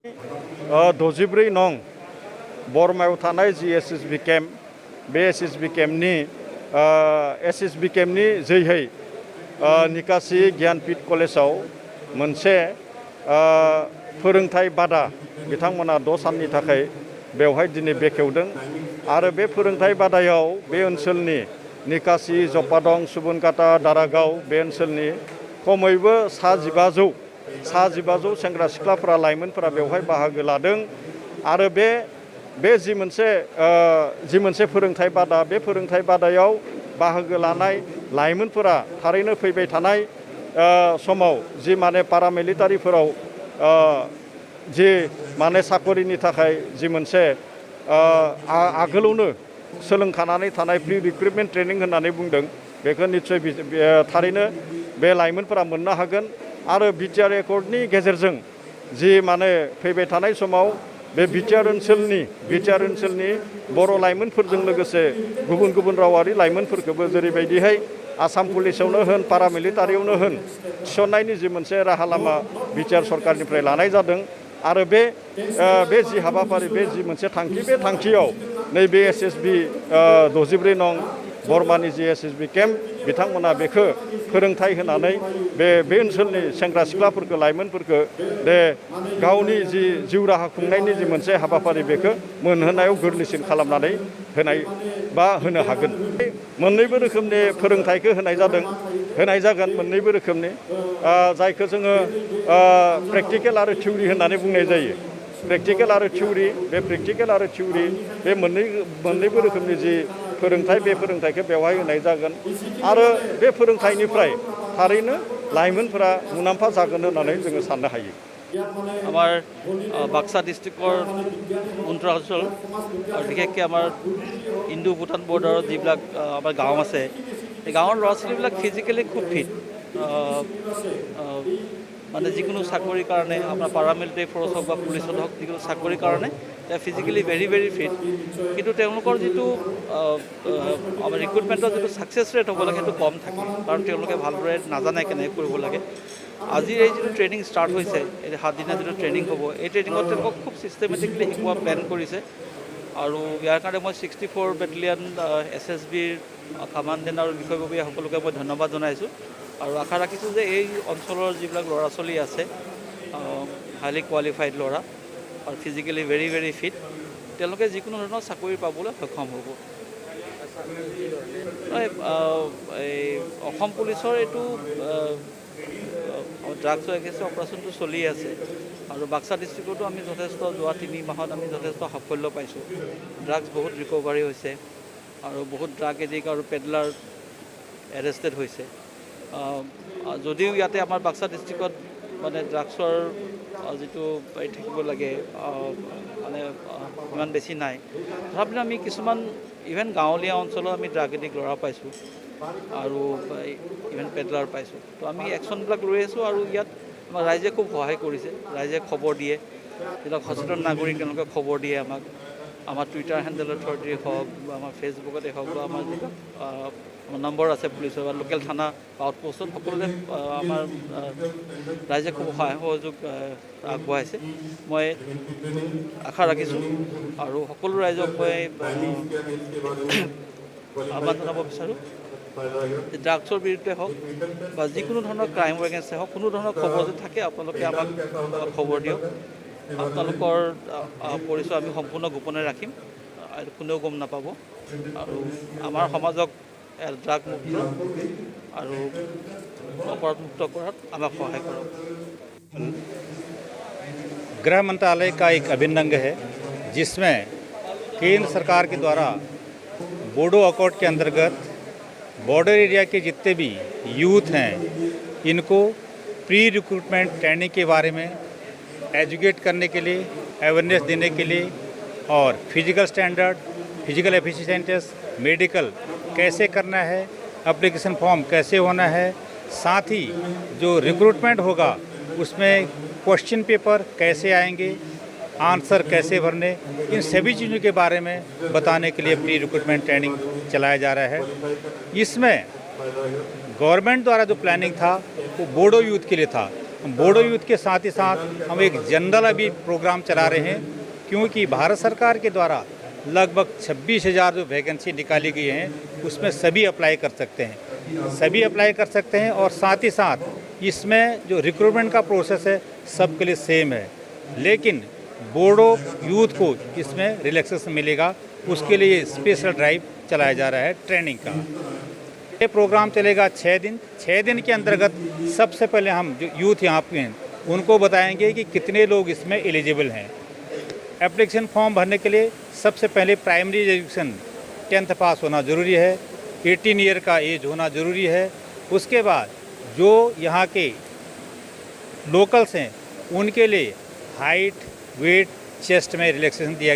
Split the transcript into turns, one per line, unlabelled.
64 नं बरमायाव थानाय जि एसएसबि केम्प बे एसएसबि केम्पनि जैहै निकासि ज्ञानपीठ कलेजाव मोनसे फोरोंथाय बादा बिथांमोना 6 साननि थाखाय बेवहाय दिनै बेखेवदों आरो बे फोरोंथाय बादायाव बे ओनसोलनि निकासि जपादं सुबनकाटा दारागाव बे ओनसोलनि खमैबो सा 1500 सेंग्रा सिख्लाफोरा लाइमोनफोरा बेवहाय बाहागो लादों आरो बे जि मोनसे फोरोंथाय बादा बे फोरोंथाय बादायाव बाहागो लानाय लाइमोनफोरा थारैनो फैबाय थानाय समाव जि माने पारामिलिटारिफोराव जि माने साकरिनि थाखाय जि मोनसे आगोलावनो सोलोंखानानै थानाय प्रि रिक्रुटमेन्ट ट्रेनिं होननानै बुंदों बेखौ निश्चय थारैनो बे लाइमोनफोरा मोननो हागोन आरो बिटिआर एकर्डनि गेजेरजों जि माने फैबाय थानाय समाव बे बिटिआर ओनसोलनि बर' लाइमोनफोरजों लोगोसे गुबुन गुबुन रावारि लाइमोनफोरखौबो जेरैबायदिहाय आसाम पुलिसावनो होन पारामिलिटारियावनो होन थिसननायनि जि मोनसे राहा लामा बिटिआर सरकारनिफ्राय लानाय जादों आरो बे जि हाबाफारि बे जि मोनसे थांखि बे थांखियाव नैबे एसएसबि 64 नं बरमानि जि एसएसबि केम्प बिथांमोना बेखौ फोरोंथाय होनानै बे ओनसोलनि सेंग्रा सिख्लाफोरखौ लाइमोनफोरखौ बे गावनि जि जिउ राहा खुंनायनि जि मोनसे हाबाफारि बेखौ मोनहोनायाव गोरलैसिन खालामनानै होनो हागोन। मोननैबो रोखोमनि फोरोंथायखौ होनाय जागोन मोननैबो रोखोमनि जायखौ जोङो प्रेक्टिकेल आरो थिउरि होननानै बुंनाय जायो। प्रेक्टिकेल आरो थिउरि बे मोननैबो रोखोमनि जि फोरोंथाय बे फोरोंथायखौ बेवहाय होनाय जागोन आरो बे फोरोंथायनिफ्राय थारैनो लाइमोनफोरा मुलाम्फा जागोन होननानै जोङो साननो हायो।
আমাৰ বাক্সা ডিষ্ট্ৰিক্টৰ উত্তৰ অঞ্চল আৰু বিশেষকৈ আমাৰ ইণ্ডো ভূটান বৰ্ডাৰত যিবিলাক আমাৰ গাঁও আছে সেই গাঁৱৰ ল'ৰা ছোৱালীবিলাক ফিজিকেলি খুব ফিট মানে যিকোনো চাকৰিৰ কাৰণে আপোনাৰ পাৰামিলিটাৰী ফ'ৰ্চ হওক বা পুলিচত হওক যিকোনো চাকৰিৰ কাৰণে তেওঁ ফিজিকেলি ভেৰি ভেৰি ফিট কিন্তু তেওঁলোকৰ যিটো আমাৰ ৰিক্ৰুটমেণ্টৰ যিটো ছাকচেছ ৰেট হ'ব লাগে সেইটো কম থাকে কাৰণ তেওঁলোকে ভালদৰে নাজানে কেনেকৈ কৰিব লাগে। আজিৰ এই যিটো ট্ৰেইনিং ষ্টাৰ্ট হৈছে এই 7 দিনীয়া যিটো ট্ৰেইনিং হ'ব এই ট্ৰেইনিঙত তেওঁলোকক খুব ছিষ্টেমেটিকলি শিকোৱা প্লেন কৰিছে আৰু ইয়াৰ কাৰণে মই 64 বেটেলিয়ান SSBৰ কামাণ্ডেণ্ট আৰু বিষয়ববীয়া সকলোকে মই ধন্যবাদ জনাইছোঁ আৰু আশা ৰাখিছোঁ যে এই অঞ্চলৰ যিবিলাক ল'ৰা ছোৱালী আছে হাইলি কোৱালিফাইড ল'ৰা আৰু ফিজিকেলি ভেৰি ভেৰি ফিট তেওঁলোকে যিকোনো ধৰণৰ চাকৰি পাবলৈ সক্ষম হ'ব। এই অসম পুলিচৰ এইটো ড্ৰাগছ এগেইনষ্ট অপাৰেশ্যনটো চলি আছে আৰু বাক্সা ডিষ্ট্ৰিক্টতো আমি যথেষ্ট যোৱা 3 মাহত আমি যথেষ্ট সাফল্য পাইছোঁ। ড্ৰাগছ বহুত ৰিকভাৰী হৈছে আৰু বহুত ড্ৰাগ এডিক্ট আৰু পেডলাৰ এৰেষ্টেড হৈছে। যদিও ইয়াতে আমাৰ বাক্সা ডিষ্ট্ৰিক্টত মানে ড্ৰাগছৰ যিটো থাকিব লাগে মানে ইমান বেছি নাই তথাপিও আমি কিছুমান ইভেন গাঁৱলীয়া অঞ্চলত আমি ড্ৰাগ এডিক্ট ল'ৰা পাইছোঁ আৰু ইভেন পেডলাৰ পাইছোঁ। তো আমি একশ্যনবিলাক লৈ আছোঁ আৰু ইয়াত আমাৰ ৰাইজে খুব সহায় কৰিছে। ৰাইজে খবৰ দিয়ে যিবিলাক সচেতন নাগৰিক তেওঁলোকে খবৰ দিয়ে আমাক আমাৰ টুইটাৰ হেণ্ডেলৰ থ্ৰুদি হওক বা আমাৰ ফেচবুকতে হওক বা আমাৰ যিবিলাক নম্বৰ আছে পুলিচৰ বা লোকেল থানা বা আউটপোষ্টত সকলোতে আমাৰ ৰাইজে খুব সহায় সহযোগ আগবঢ়াইছে। মই আশা ৰাখিছোঁ আৰু সকলো ৰাইজক মই আহ্বান জনাব বিচাৰোঁ যে ড্ৰাগছৰ বিৰুদ্ধে হওক বা যিকোনো ধৰণৰ ক্ৰাইমৰ এগেইনষ্টে হওক কোনো ধৰণৰ খবৰ যদি থাকে আপোনালোকে আমাক খবৰ দিয়ক। আপোনালোকৰ পৰিচয় আমি সম্পূৰ্ণ গোপনে ৰাখিম আৰু কোনেও গম নাপাব আৰু আমাৰ সমাজক ড্ৰাগ মুক্ত আৰু অপৰাধমুক্ত কৰাত আমাক সহায় কৰক।
गृह मंत्रालय का एक अभिन्न अंग है जिसमें केंद्र सरकार के द्वारा बोडो अकॉर्ड के अंतर्गत बॉर्डर एरिया के जितने भी यूथ हैं इनको प्री रिक्रूटमेंट ट्रेनिंग के बारे में एजुकेट करने के लिए अवेयरनेस देने के लिए और physical standard physical efficiencies medical कैसे करना है एप्लीकेशन फॉर्म कैसे होना है साथ ही जो रिक्रूटमेंट होगा उसमें क्वेश्चन पेपर कैसे आएंगे आंसर कैसे भरने इन सभी चीज़ों के बारे में बताने के लिए प्री रिक्रूटमेंट ट्रेनिंग चलाया जा रहा है। इसमें गवर्नमेंट द्वारा जो प्लानिंग था वो बोडो यूथ के लिए था बोडो यूथ के साथ ही साथ हम एक जनरल अभी प्रोग्राम चला रहे हैं, क्योंकि भारत सरकार के द्वारा लगभग 26,000 जो वैकेंसी निकाली गई हैं उसमें सभी अप्लाई कर सकते हैं, और साथ ही साथ इसमें जो रिक्रूटमेंट का प्रोसेस है सबके लिए सेम है, लेकिन बोडो यूथ को इसमें रिलैक्सेशन मिलेगा। उसके लिए स्पेशल ड्राइव चलाया जा रहा है ट्रेनिंग का। ये प्रोग्राम चलेगा 6 दिन। 6 दिन के अंतर्गत सबसे पहले हम जो यूथ यहाँ पे हैं उनको बताएंगे कि कितने लोग इसमें एलिजिबल हैं। एप्लीकेशन फॉर्म भरने के लिए सबसे पहले प्राइमरी एजुकेशन 10th पास होना ज़रूरी है, 18 ईयर का एज होना ज़रूरी है। उसके बाद जो यहाँ के लोकल्स हैं उनके लिए हाइट, वेट, चेस्ट में रिलैक्सेशन दिया